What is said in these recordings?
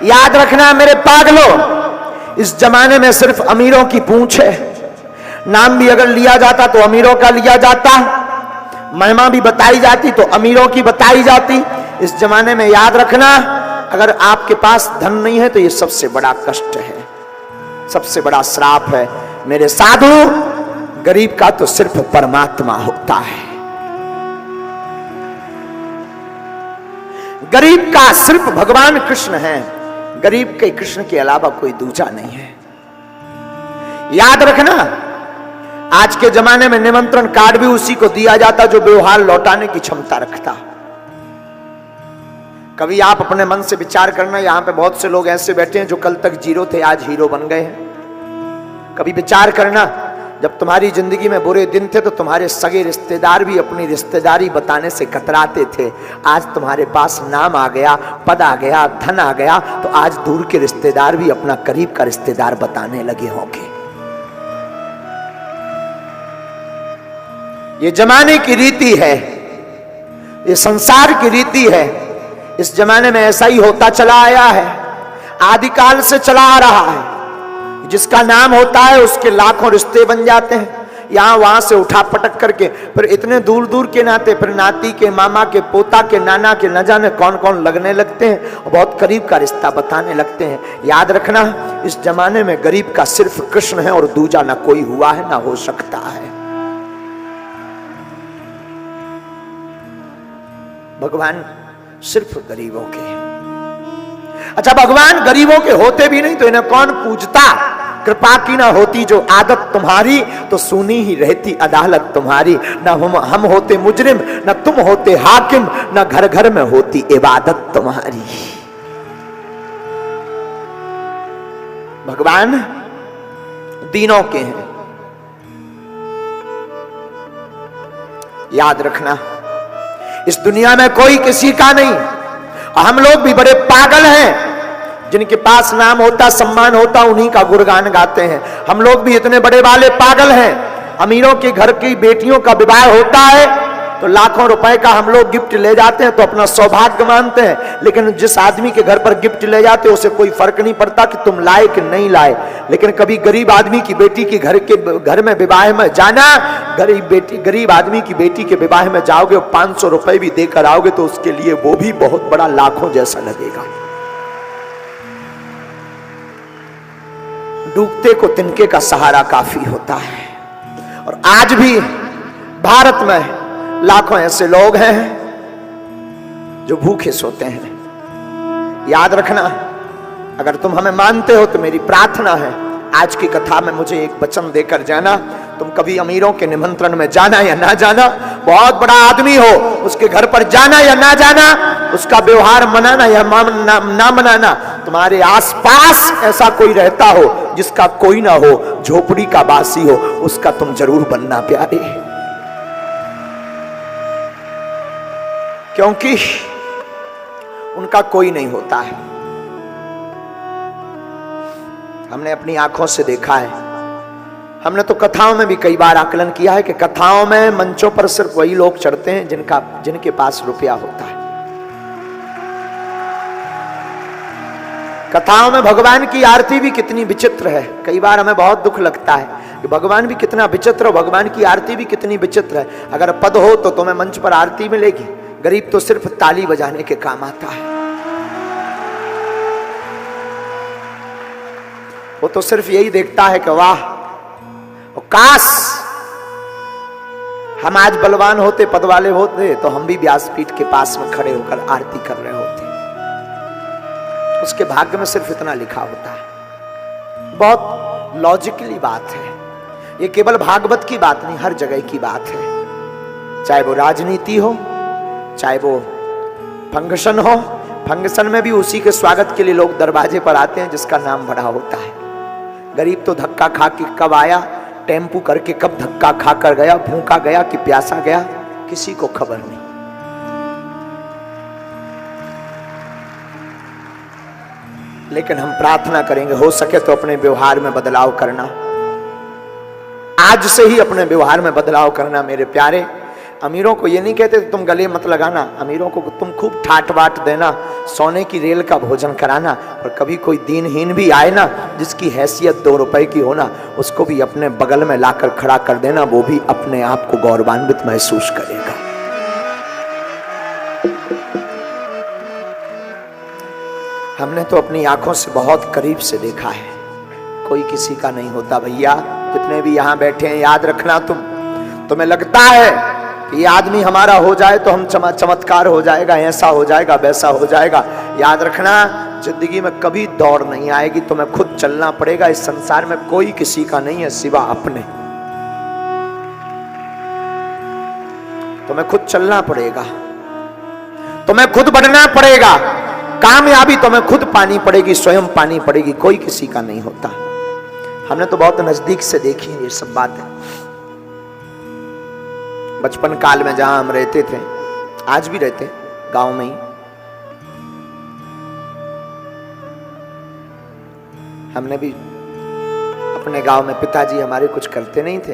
याद रखना मेरे पागलों, इस जमाने में सिर्फ अमीरों की पूंछ है। नाम भी अगर लिया जाता तो अमीरों का लिया जाता, महिमा भी बताई जाती तो अमीरों की बताई जाती। इस जमाने में याद रखना, अगर आपके पास धन नहीं है तो यह सबसे बड़ा कष्ट है, सबसे बड़ा श्राप है। मेरे साधु, गरीब का तो सिर्फ परमात्मा होता है। गरीब का सिर्फ भगवान कृष्ण है। गरीब के कृष्ण के अलावा कोई दूजा नहीं है। याद रखना, आज के जमाने में निमंत्रण कार्ड भी उसी को दिया जाता जो व्यवहार लौटाने की क्षमता रखता। कभी आप अपने मन से विचार करना, यहां पे बहुत से लोग ऐसे बैठे हैं जो कल तक जीरो थे, आज हीरो बन गए हैं। कभी विचार करना, जब तुम्हारी जिंदगी में बुरे दिन थे तो तुम्हारे सगे रिश्तेदार भी अपनी रिश्तेदारी बताने से कतराते थे। आज तुम्हारे पास नाम आ गया, पद आ गया, धन आ गया, तो आज दूर के रिश्तेदार भी अपना करीब का रिश्तेदार बताने लगे होंगे। ये जमाने की रीति है, ये संसार की रीति है। इस जमाने में ऐसा ही होता चला आया है, आदिकाल से चला आ रहा है। जिसका नाम होता है उसके लाखों रिश्ते बन जाते हैं, यहां वहां से उठा पटक करके, फिर इतने दूर दूर के नाते, फिर नाती के, मामा के, पोता के, नाना के, न जाने कौन कौन लगने लगते हैं और बहुत करीब का रिश्ता बताने लगते हैं। याद रखना, इस जमाने में गरीब का सिर्फ कृष्ण है और दूजा ना कोई हुआ है ना हो सकता है। भगवान सिर्फ गरीबों के हैं। अच्छा, भगवान गरीबों के होते भी नहीं तो इन्हें कौन पूजता? कृपा की ना होती जो आदत तुम्हारी, तो सुनी ही रहती अदालत तुम्हारी। ना हम होते मुजरिम, ना तुम होते हाकिम, ना घर घर में होती इबादत तुम्हारी। भगवान दीनों के हैं। याद रखना, इस दुनिया में कोई किसी का नहीं। हम लोग भी बड़े पागल हैं, जिनके पास नाम होता, सम्मान होता, उन्हीं का गुणगान गाते हैं। हम लोग भी इतने बड़े वाले पागल हैं। अमीरों के घर की बेटियों का विवाह होता है तो लाखों रुपए का हम लोग गिफ्ट ले जाते हैं तो अपना सौभाग्य मानते हैं। लेकिन जिस आदमी के घर पर गिफ्ट ले जाते हैं उसे कोई फर्क नहीं पड़ता कि तुम लाए कि नहीं लाए। लेकिन कभी गरीब आदमी की बेटी के घर में विवाह में जाना, गरीब आदमी की बेटी के विवाह में जाओगे, 500 रुपए भी देकर आओगे तो उसके लिए वो भी बहुत बड़ा लाखों जैसा लगेगा। डूबते को तिनके का सहारा काफी होता है। और आज भी भारत में लाखों ऐसे लोग हैं जो भूखे सोते हैं। याद रखना, अगर तुम हमें मानते हो तो मेरी प्रार्थना है, आज की कथा में मुझे एक वचन देकर जाना। तुम कभी अमीरों के निमंत्रण में जाना या ना जाना, बहुत बड़ा आदमी हो उसके घर पर जाना या ना जाना, उसका व्यवहार मनाना या ना मनाना, तुम्हारे आसपास ऐसा कोई रहता हो जिसका कोई ना हो, झोपड़ी का बासी हो, उसका तुम जरूर बनना प्यारे। क्योंकि उनका कोई नहीं होता है। हमने अपनी आंखों से देखा है। हमने तो कथाओं में भी कई बार आकलन किया है कि कथाओं में मंचों पर सिर्फ वही लोग चढ़ते हैं जिनके पास रुपया होता है। कथाओं में भगवान की आरती भी कितनी विचित्र है। कई बार हमें बहुत दुख लगता है कि भगवान भी कितना विचित्र हो, भगवान की आरती भी कितनी विचित्र है। अगर पद हो तो तुम्हें मंच पर आरती मिलेगी, गरीब तो सिर्फ ताली बजाने के काम आता है। वो तो सिर्फ यही देखता है कि वाह, काश हम आज बलवान होते, पद वाले होते, तो हम भी व्यासपीठ के पास में खड़े होकर आरती कर रहे होते। उसके भाग्य में सिर्फ इतना लिखा होता है। बहुत लॉजिकली बात है ये, केवल भागवत की बात नहीं, हर जगह की बात है। चाहे वो राजनीति हो, चाहे वो फंक्शन हो, फंक्शन में भी उसी के स्वागत के लिए लोग दरवाजे पर आते हैं जिसका नाम बड़ा होता है। गरीब तो धक्का खा के कब आया, टेम्पू करके कब धक्का खाकर गया, भूखा गया कि प्यासा गया, किसी को खबर नहीं। लेकिन हम प्रार्थना करेंगे, हो सके तो अपने व्यवहार में बदलाव करना। आज से ही अपने व्यवहार में बदलाव करना मेरे प्यारे। अमीरों को ये नहीं कहते तुम गले मत लगाना, अमीरों को तुम खूब ठाट बाट देना, सोने की रेल का भोजन कराना, और कभी कोई दीनहीन भी आए ना, जिसकी हैसियत 2 रुपए की हो ना, उसको भी अपने बगल में लाकर खड़ा कर देना, वो भी अपने आप को गौरवान्वित महसूस करेगा। हमने तो अपनी आंखों से बहुत करीब से देखा है, कोई किसी का नहीं होता भैया। जितने भी यहाँ बैठे हैं, याद रखना तुम्हें लगता है कि ये आदमी हमारा हो जाए तो हम चमत्कार हो जाएगा, ऐसा हो जाएगा, वैसा हो जाएगा। याद रखना, जिंदगी में कभी दौड़ नहीं आएगी, तुम्हें खुद चलना पड़ेगा। इस संसार में कोई किसी का नहीं है सिवा अपने। तुम्हें खुद चलना पड़ेगा, तुम्हें खुद बढ़ना पड़ेगा, कामयाबी तुम्हें खुद पानी पड़ेगी, स्वयं पानी पड़ेगी, कोई किसी का नहीं होता। हमने तो बहुत नजदीक से देखी ये सब बातें। बचपन काल में जहां हम रहते थे, आज भी रहते गांव में ही, हमने भी अपने गांव में, पिताजी हमारे कुछ करते नहीं थे,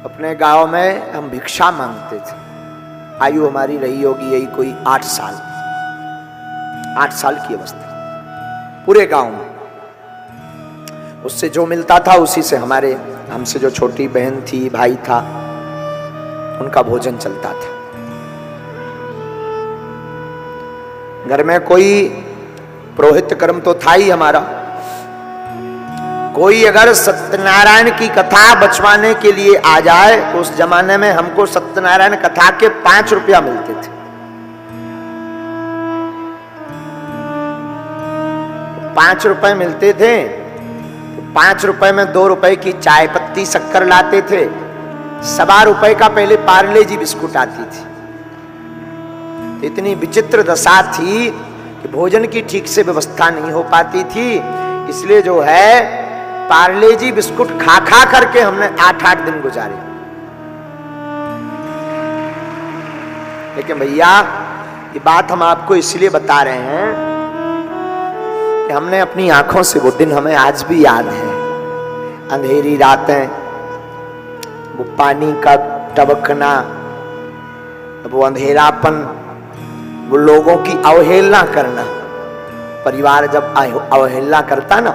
अपने गांव में हम भिक्षा मांगते थे। आयु हमारी रही होगी यही कोई 8 साल, 8 साल की अवस्था, पूरे गांव में। उससे जो मिलता था उसी से हमसे जो छोटी बहन थी, भाई था, उनका भोजन चलता था। घर में कोई पुरोहित कर्म तो था ही हमारा। कोई अगर सत्यनारायण की कथा बचवाने के लिए आ जाए, तो उस जमाने में हमको सत्यनारायण कथा के 5 रुपया मिलते थे। 5 रुपए मिलते थे, 5 रुपए में 2 रुपए की चाय पत्ती शक्कर लाते थे। 1.25 रुपए का पहले पार्ले जी बिस्कुट आती थी। इतनी विचित्र दशा थी कि भोजन की ठीक से व्यवस्था नहीं हो पाती थी, इसलिए जो है पार्ले जी बिस्कुट खा खा करके हमने 8-8 दिन गुजारे। लेकिन भैया, ये बात हम आपको इसलिए बता रहे हैं कि हमने अपनी आंखों से वो दिन हमें आज भी याद है। अंधेरी रातें, वो पानी का टबकना, वो अंधेरापन, वो लोगों की अवहेलना करना। परिवार जब अवहेलना करता ना,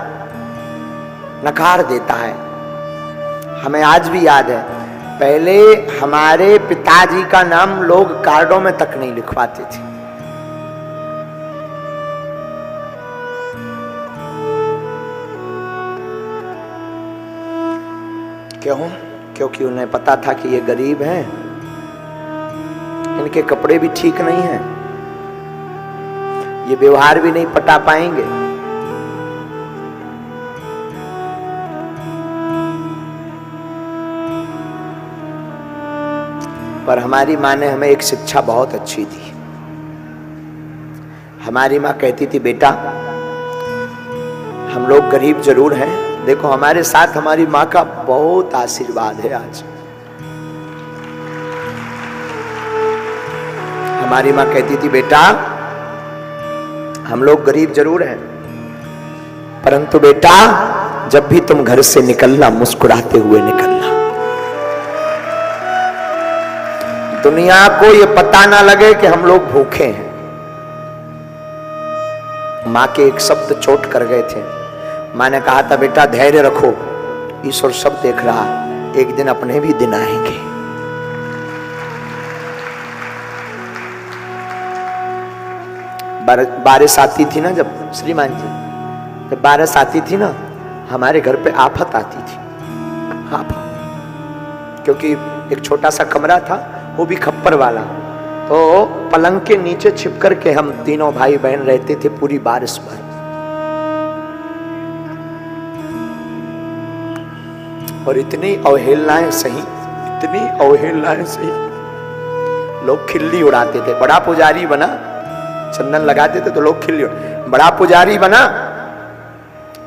नकार देता है, हमें आज भी याद है। पहले हमारे पिताजी का नाम लोग कार्डों में तक नहीं लिखवाते थे। क्यों? क्योंकि उन्हें पता था कि ये गरीब हैं, इनके कपड़े भी ठीक नहीं हैं, ये व्यवहार भी नहीं पटा पाएंगे। पर हमारी माँ ने हमें एक शिक्षा बहुत अच्छी दी। हमारी माँ कहती थी, बेटा हम लोग गरीब जरूर हैं, देखो हमारे साथ हमारी माँ का बहुत आशीर्वाद है आज। हमारी माँ कहती थी, बेटा हम लोग गरीब जरूर हैं, परंतु बेटा जब भी तुम घर से निकलना, मुस्कुराते हुए निकलना। दुनिया को ये पता ना लगे कि हम लोग भूखे हैं। माँ के एक शब्द चोट कर गए थे। माँ ने कहा था, बेटा धैर्य रखो, ईश्वर सब देख रहा, एक दिन अपने भी दिन आएंगे। बारिश आती थी ना, जब श्रीमान जी, जब बारिश आती थी ना, हमारे घर पे आफत आती थी। आफत, क्योंकि एक छोटा सा कमरा था, वो भी खप्पर वाला, तो पलंग के नीचे छिप करके हम तीनों भाई बहन रहते थे पूरी बारिश भर। और इतनी अवहेलनाएं सही, इतनी अवहेलनाएं सही, लोग खिल्ली उड़ाते थे। बड़ा पुजारी बना, चंदन लगाते थे तो लोग खिल्ली, बड़ा पुजारी बना,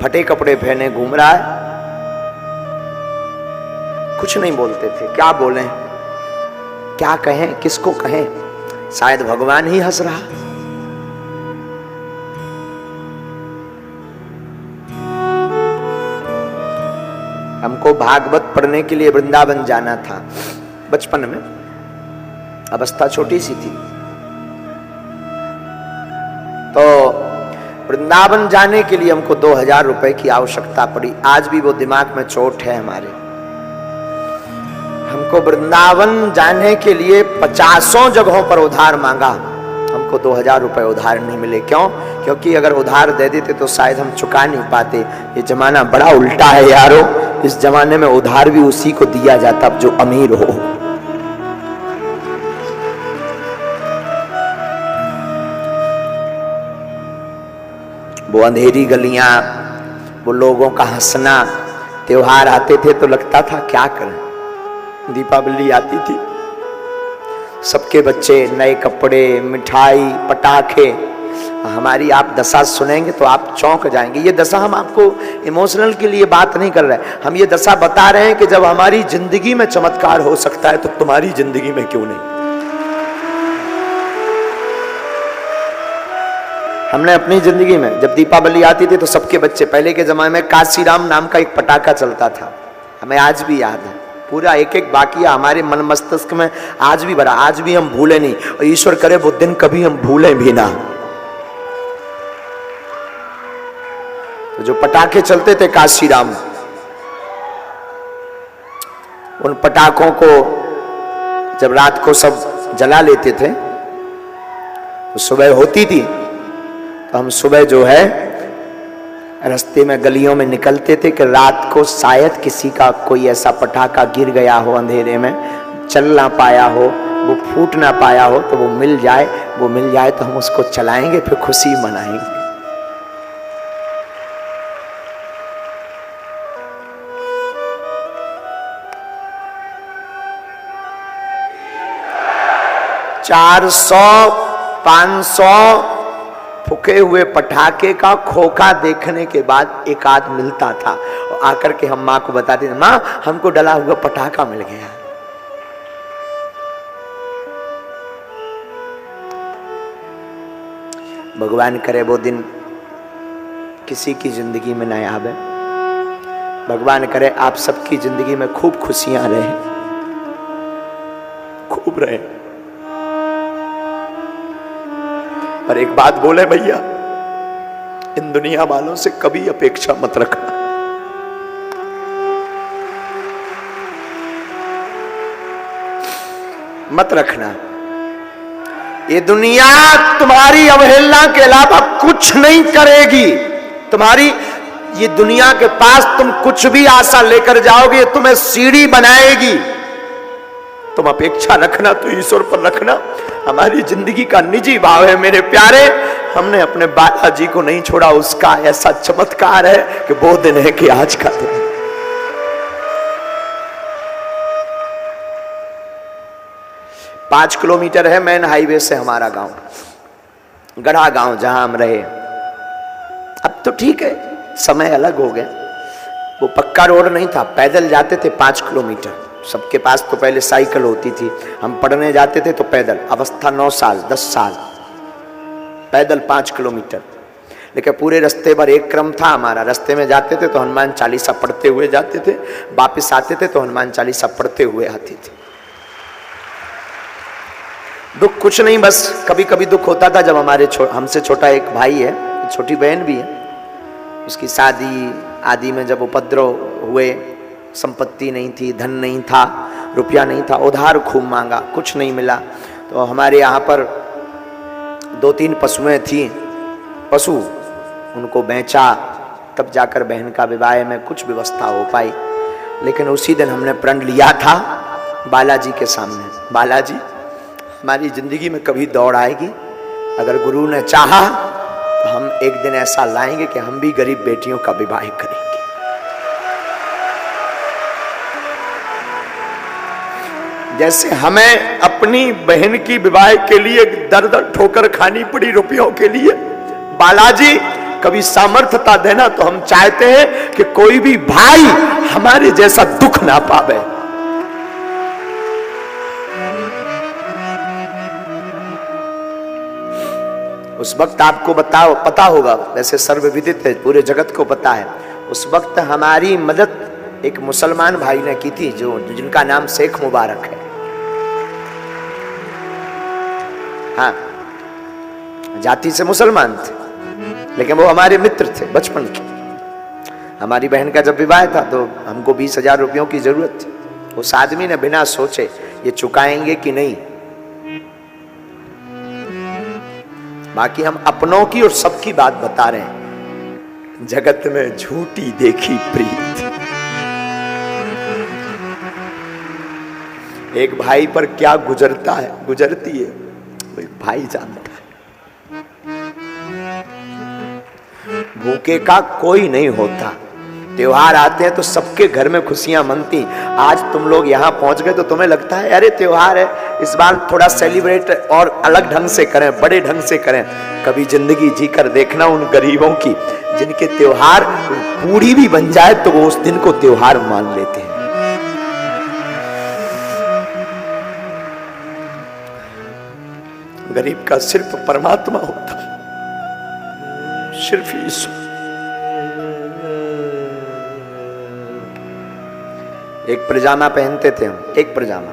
फटे कपड़े पहने घूम रहा है, कुछ नहीं बोलते थे। क्या बोलें, क्या कहें, किसको कहें, शायद भगवान ही हंस रहा। हमको भागवत पढ़ने के लिए वृंदावन जाना था बचपन में। अवस्था छोटी सी थी। तो वृंदावन जाने के लिए हमको 2000 रुपए की आवश्यकता पड़ी। आज भी वो दिमाग में चोट है हमारे। हमको वृंदावन जाने के लिए 50 जगहों पर उधार मांगा, हमको 2000 रुपए उधार नहीं मिले। क्यों? क्योंकि अगर उधार दे देते तो शायद हम चुका नहीं पाते। ये जमाना बड़ा उल्टा है यारो। इस जमाने में उधार भी उसी को दिया जाता जो अमीर हो। वो अंधेरी गलियां, वो लोगों का हंसना, त्योहार आते थे तो लगता था क्या करें। दीपावली आती थी, सबके बच्चे नए कपड़े, मिठाई, पटाखे। हमारी आप दशा सुनेंगे तो आप चौंक जाएंगे। ये दशा हम आपको इमोशनल के लिए बात नहीं कर रहे हैं, हम ये दशा बता रहे हैं कि जब हमारी जिंदगी में चमत्कार हो सकता है तो तुम्हारी जिंदगी में क्यों नहीं। हमने अपनी जिंदगी में जब दीपावली आती थी तो सबके बच्चे, पहले के जमाने में काशीराम नाम का एक पटाखा चलता था, हमें आज भी याद है। पूरा एक एक वाकया हमारे मन मस्तिष्क में आज भी भरा, आज भी हम भूले नहीं। और ईश्वर करे वो दिन कभी हम भूले भी ना। तो जो पटाखे चलते थे काशीराम, उन पटाखों को जब रात को सब जला लेते थे तो सुबह होती थी तो हम सुबह जो है रास्ते में गलियों में निकलते थे कि रात को शायद किसी का कोई ऐसा पटाखा गिर गया हो, अंधेरे में चल ना पाया हो, वो फूट ना पाया हो, तो वो मिल जाए तो हम उसको चलाएंगे, फिर खुशी मनाएंगे। चार 500 फूके हुए पटाखे का खोखा देखने के बाद एक आध मिलता था और आकर के हम माँ को बताते थे, माँ हमको डला हुआ पटाखा मिल गया। भगवान करे वो दिन किसी की जिंदगी में न आवे। भगवान करे आप सबकी जिंदगी में खूब खुशियां रहे, खूब रहे। पर एक बात बोले भैया, इन दुनिया वालों से कभी अपेक्षा मत रखना। मत रखना। ये दुनिया तुम्हारी अवहेलना के अलावा कुछ नहीं करेगी। तुम्हारी ये दुनिया के पास तुम कुछ भी आशा लेकर जाओगे, तुम्हें सीढ़ी बनाएगी। तुम अपेक्षा रखना तो ईश्वर पर रखना। हमारी जिंदगी का निजी भाव है मेरे प्यारे, हमने अपने बालाजी को नहीं छोड़ा। उसका ऐसा चमत्कार है कि वो दिन है कि आज का दिन। 5 किलोमीटर है मेन हाईवे से हमारा गांव, गढ़ा गांव जहां हम रहे। अब तो ठीक है, समय अलग हो गया। वो पक्का रोड नहीं था, पैदल जाते थे 5 किलोमीटर। सबके पास तो पहले साइकिल होती थी, हम पढ़ने जाते थे तो पैदल। अवस्था 9 साल 10 साल, पैदल 5 किलोमीटर। लेकिन पूरे रास्ते पर एक क्रम था हमारा। रास्ते में जाते थे तो हनुमान चालीसा पढ़ते हुए जाते थे, वापस आते थे तो हनुमान चालीसा पढ़ते हुए आते थे। दुख कुछ नहीं, बस कभी कभी दुख होता था जब हमारे हमसे छोटा एक भाई है, छोटी बहन भी है, उसकी शादी आदि में जब उपद्रव हुए, संपत्ति नहीं थी, धन नहीं था, रुपया नहीं था, उधार खूब मांगा, कुछ नहीं मिला। तो हमारे यहाँ पर 2-3 पशुएं थी, पशु उनको बेचा, तब जाकर बहन का विवाह में कुछ व्यवस्था हो पाई। लेकिन उसी दिन हमने प्रण लिया था बालाजी के सामने, बालाजी हमारी जिंदगी में कभी दौड़ आएगी, अगर गुरु ने चाहा तो हम एक दिन ऐसा लाएंगे कि हम भी गरीब बेटियों का विवाह करेंगे। जैसे हमें अपनी बहन की विवाह के लिए दर दर ठोकर खानी पड़ी रुपयों के लिए, बालाजी कभी सामर्थ्यता देना तो हम चाहते हैं कि कोई भी भाई हमारे जैसा दुख ना पावे। उस वक्त आपको पता होगा, वैसे सर्वविदित है, पूरे जगत को पता है, उस वक्त हमारी मदद एक मुसलमान भाई ने की थी, जो जिनका नाम शेख मुबारक है। हाँ, जाति से मुसलमान थे, लेकिन वो हमारे मित्र थे बचपन के। हमारी बहन का जब विवाह था तो हमको 20,000 रुपयों की जरूरत थी। उस आदमी ने बिना सोचे ये चुकाएंगे कि नहीं, बाकी हम अपनों की और सबकी बात बता रहे हैं। जगत में झूठी देखी प्रीत, एक भाई पर क्या गुजरता है, गुजरती है, भाई जानता है। भूखे का कोई नहीं होता। त्योहार आते हैं तो सबके घर में खुशियां मनती। आज तुम लोग यहाँ पहुंच गए तो तुम्हें लगता है अरे त्योहार है, इस बार थोड़ा सेलिब्रेट और अलग ढंग से करें, बड़े ढंग से करें। कभी जिंदगी जीकर देखना उन गरीबों की जिनके त्योहार पूरी भी बन जाए तो वो उस दिन को त्योहार मान लेते हैं। गरीब का सिर्फ परमात्मा होता, सिर्फ ईश्वर। एक पजामा पहनते थे हम, एक पजामा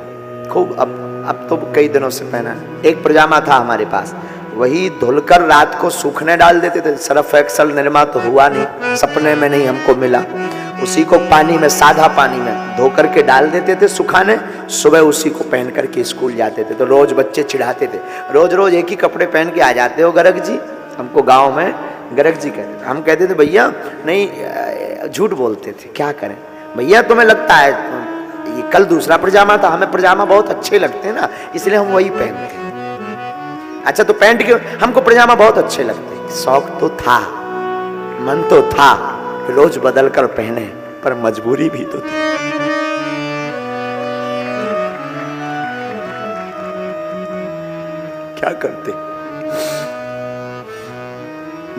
खूब, अब तो कई दिनों से पहना। एक पजामा था हमारे पास, वही धुलकर रात को सूखने डाल देते थे। सर्फ एक्सल निरमा तो हुआ नहीं, सपने में नहीं हमको मिला। उसी को पानी में, सादा पानी में धो करके डाल देते थे सुखाने, सुबह उसी को पहन करके स्कूल जाते थे। तो रोज बच्चे चिढ़ाते थे, रोज रोज एक ही कपड़े पहन के आ जाते हो गरग जी। हमको गाँव में गरग जी कहते थे। हम कहते थे भैया नहीं, झूठ बोलते थे, क्या करें भैया, तुम्हें लगता है ये कल दूसरा पजामा था, हमें पजामा बहुत अच्छे लगते हैं ना, इसलिए हम वही पहनते हैं। अच्छा तो पैंट के, हमको पजामा बहुत अच्छे लगते हैं। शौक तो था, मन तो था, रोज बदल कर पहने, पर मजबूरी भी तो थी। क्या करते,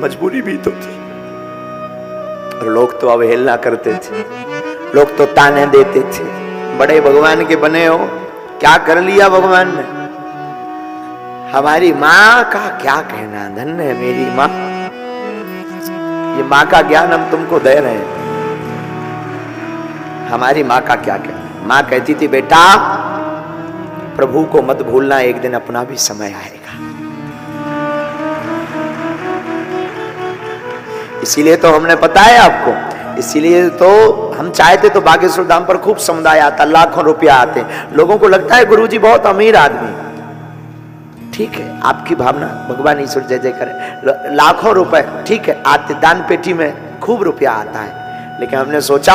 मजबूरी भी तो थी। और लोग तो अवहेलना करते थे, लोग तो ताने देते थे, बड़े भगवान के बने हो, क्या कर लिया भगवान ने। हमारी माँ का क्या कहना, धन्य है मेरी माँ, ये माँ का ज्ञान हम तुमको दे रहे हैं। हमारी माँ का क्या कहना, माँ कहती थी बेटा प्रभु को मत भूलना, एक दिन अपना भी समय आएगा। इसीलिए तो हमने बताया आपको, इसीलिए तो हम चाहते तो बागेश्वर धाम पर खूब समुदाय आता, लाखों रुपया आते। लोगों को लगता है गुरुजी बहुत अमीर आदमी, ठीक है आपकी भावना, भगवान ईश्वर जय जय करे। लाखों रुपए ठीक है आते, दान पेटी में खूब रुपया आता है, लेकिन हमने सोचा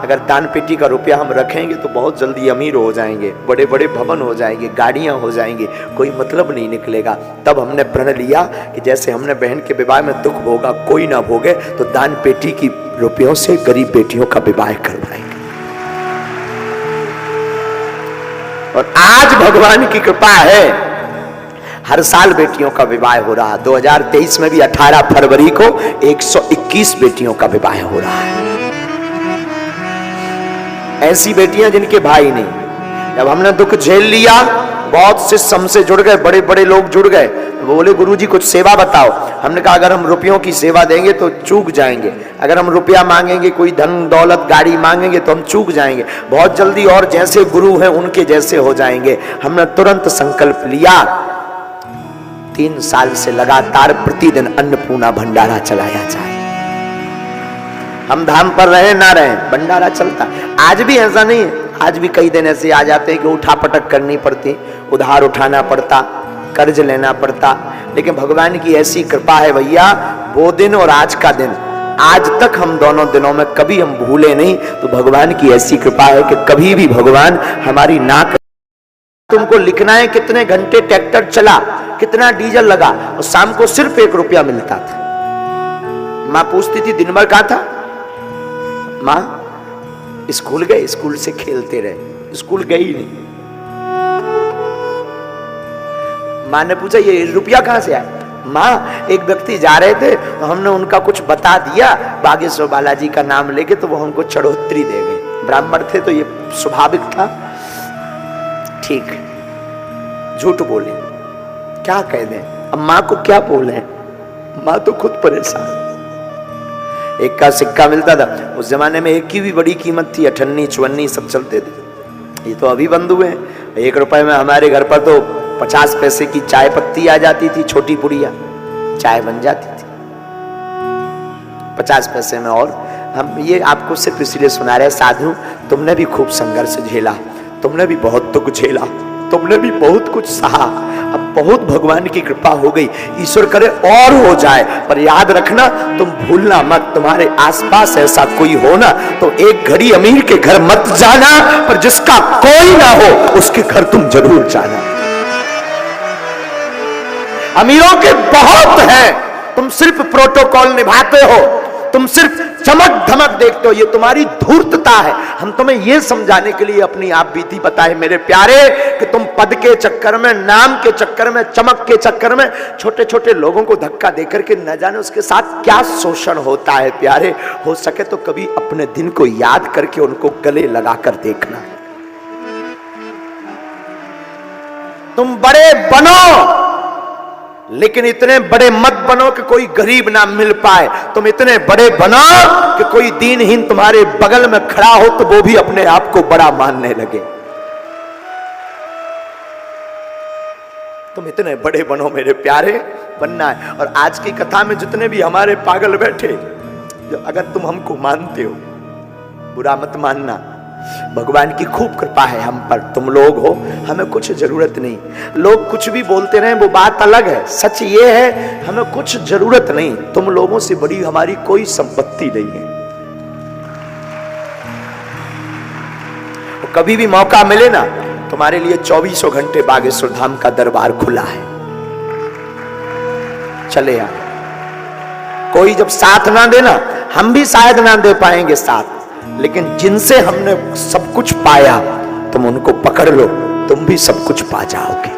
अगर दान पेटी का रुपया हम रखेंगे तो बहुत जल्दी अमीर हो जाएंगे, बड़े बड़े भवन हो जाएंगे, गाड़ियां हो जाएंगी, कोई मतलब नहीं निकलेगा। तब हमने प्रण लिया कि जैसे हमने बहन के विवाह में दुख भोगा, कोई ना भोगे, तो दान पेटी की रुपयों से गरीब बेटियों का विवाह करवाएंगे। और आज भगवान की कृपा है, हर साल बेटियों का विवाह हो रहा। 2023 में भी 18 फरवरी को 121 बेटियों का विवाह हो रहा है। ऐसी बेटियां जिनके भाई नहीं। जब हमने दुख झेल लिया, बहुत शिष्य हमसे जुड़ गए, बड़े बड़े लोग जुड़ गए, वो बोले गुरुजी कुछ सेवा बताओ। हमने कहा अगर हम रुपयों की सेवा देंगे तो चूक जाएंगे, अगर हम रुपया मांगेंगे, कोई धन दौलत गाड़ी मांगेंगे तो हम चूक जाएंगे बहुत जल्दी, और जैसे गुरु हैं उनके जैसे हो जाएंगे। हमने तुरंत संकल्प लिया, 3 साल से लगातार प्रतिदिन अन्नपूर्णा भंडारा चलाया जाए। हम धाम पर रहे ना रहे, भंडारा चलता। आज भी ऐसा नहीं है, आज भी कई दिन ऐसे आ जाते हैं कि उठा पटक करनी पड़ती, उधार उठाना पड़ता, कर्ज लेना पड़ता, लेकिन भगवान की ऐसी कृपा है भैया, वो दिन और आज का दिन, आज तक हम दोनों दिनों में कभी हम भूले नहीं। तो भगवान की ऐसी कृपा है कि कभी भी भगवान हमारी नाक। तुमको लिखना है कितने घंटे ट्रैक्टर चला, कितना डीजल लगा, और शाम को सिर्फ 1 रुपया मिलता था। माँ पूछती थी दिन भर कहाँ था, माँ स्कूल गए, स्कूल से खेलते रहे, स्कूल गई नहीं। माँ ने पूछा ये रुपया कहाँ से आया, माँ एक व्यक्ति जा रहे थे तो हमने उनका कुछ बता दिया, बागेश्वर बालाजी का नाम लेके, तो वो हमको चढ़ोतरी दे गए। ब्राह्मण थे तो ये स्वाभाविक था, ठीक झूठ बोले, क्या कह दें, अब माँ को क्या बोले, माँ तो खुद परेशान। 1 का सिक्का मिलता था, उस जमाने में 1 की भी बड़ी कीमत थी, 58 54 सब चलते थे। ये तो अभी बंद हुए हैं। 1 रुपए में हमारे घर पर तो 50 पैसे की चाय पत्ती बत्ती आ जाती थी, छोटी पुड़िया, चाय बन जाती थी 50 पैसे में। और हम ये आपको सिर्फ इसलिए सुना रहे, साधु तुमने भी खूब संघर्ष झेला, तुमने भी बहुत दुख झेला, तुमने भी बहुत कुछ सहा, अब बहुत भगवान की कृपा हो गई, ईश्वर करे और हो जाए। पर याद रखना, तुम भूलना मत, तुम्हारे आसपास ऐसा कोई हो ना तो एक घड़ी अमीर के घर मत जाना, पर जिसका कोई ना हो उसके घर तुम जरूर जाना। अमीरों के बहुत हैं, तुम सिर्फ प्रोटोकॉल निभाते हो, तुम सिर्फ चमक धमक देखते हो, ये तुम्हारी धूर्तता है। हम तुम्हें यह समझाने के लिए अपनी आप बीती बताए मेरे प्यारे, कि तुम पद के चक्कर में, नाम के चक्कर में, चमक के चक्कर में छोटे छोटे लोगों को धक्का देकर के न जाने उसके साथ क्या शोषण होता है। प्यारे, हो सके तो कभी अपने दिन को याद करके उनको गले लगाकर देखना। तुम बड़े बनो, लेकिन इतने बड़े मत बनो कि कोई गरीब ना मिल पाए। तुम इतने बड़े बनो कि कोई दीनहीन तुम्हारे बगल में खड़ा हो तो वो भी अपने आप को बड़ा मानने लगे। तुम इतने बड़े बनो मेरे प्यारे, बनना है। और आज की कथा में जितने भी हमारे पागल बैठे, अगर तुम हमको मानते हो, बुरा मत मानना, भगवान की खूब कृपा है हम पर। तुम लोग हो, हमें कुछ जरूरत नहीं। लोग कुछ भी बोलते रहे वो बात अलग है, सच ये है हमें कुछ जरूरत नहीं। तुम लोगों से बड़ी हमारी कोई संपत्ति नहीं है। कभी भी मौका मिले ना, तुम्हारे लिए 24 घंटे बागेश्वर धाम का दरबार खुला है, चले आ। कोई जब साथ ना देना, हम भी शायद ना दे पाएंगे साथ, लेकिन जिनसे हमने सब कुछ पाया तुम उनको पकड़ लो, तुम भी सब कुछ पा जाओगे।